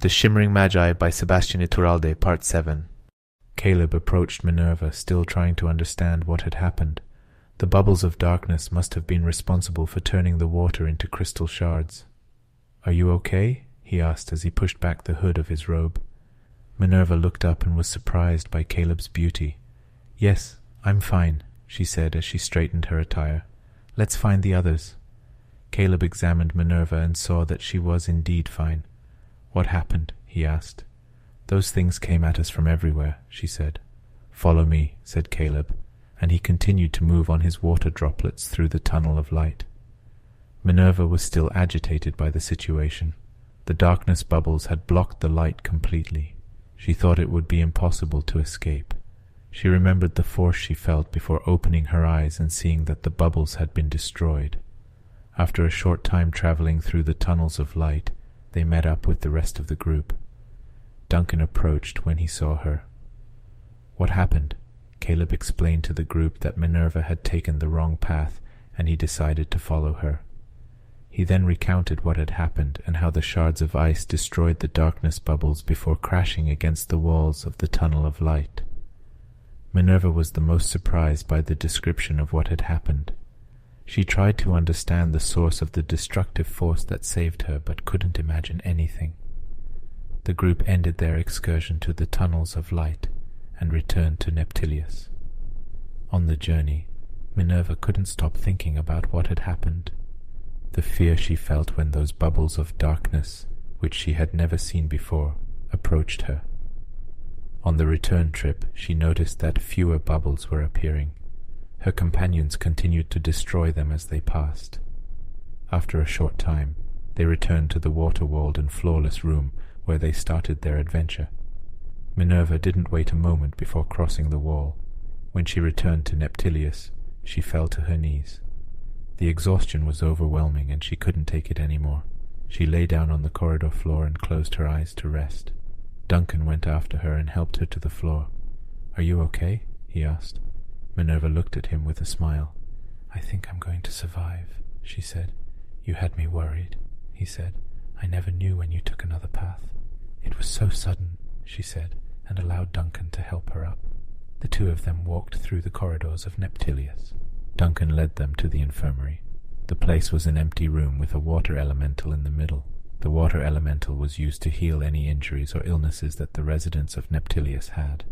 The Shimmering Magi by Sebastian Iturralde, Part 7. Caleb approached Minerva, still trying to understand what had happened. The bubbles of darkness must have been responsible for turning the water into crystal shards. "Are you okay?" he asked as he pushed back the hood of his robe. Minerva looked up and was surprised by Caleb's beauty. "Yes, I'm fine," she said as she straightened her attire. "Let's find the others." Caleb examined Minerva and saw that she was indeed fine. "What happened?" he asked. "Those things came at us from everywhere," she said. "Follow me," said Caleb, and he continued to move on his water droplets through the tunnel of light. Minerva was still agitated by the situation. The darkness bubbles had blocked the light completely. She thought it would be impossible to escape. She remembered the force she felt before opening her eyes and seeing that the bubbles had been destroyed. After a short time traveling through the tunnels of light, they met up with the rest of the group. Duncan approached when he saw her. "What happened?" Caleb explained to the group that Minerva had taken the wrong path, and he decided to follow her. He then recounted what had happened and how the shards of ice destroyed the darkness bubbles before crashing against the walls of the tunnel of light. Minerva was the most surprised by the description of what had happened. She tried to understand the source of the destructive force that saved her, but couldn't imagine anything. The group ended their excursion to the tunnels of light and returned to Neptilius. On the journey, Minerva couldn't stop thinking about what had happened. The fear she felt when those bubbles of darkness, which she had never seen before, approached her. On the return trip, she noticed that fewer bubbles were appearing. Her companions continued to destroy them as they passed. After a short time, they returned to the water-walled and floorless room where they started their adventure. Minerva didn't wait a moment before crossing the wall. When she returned to Neptilius, she fell to her knees. The exhaustion was overwhelming and she couldn't take it anymore. She lay down on the corridor floor and closed her eyes to rest. Duncan went after her and helped her to the floor. "Are you okay?" he asked. Minerva looked at him with a smile. "I think I'm going to survive," she said. "You had me worried," he said. "I never knew when you took another path." "It was so sudden," she said, and allowed Duncan to help her up. The two of them walked through the corridors of Neptilius. Duncan led them to the infirmary. The place was an empty room with a water elemental in the middle. The water elemental was used to heal any injuries or illnesses that the residents of Neptilius had.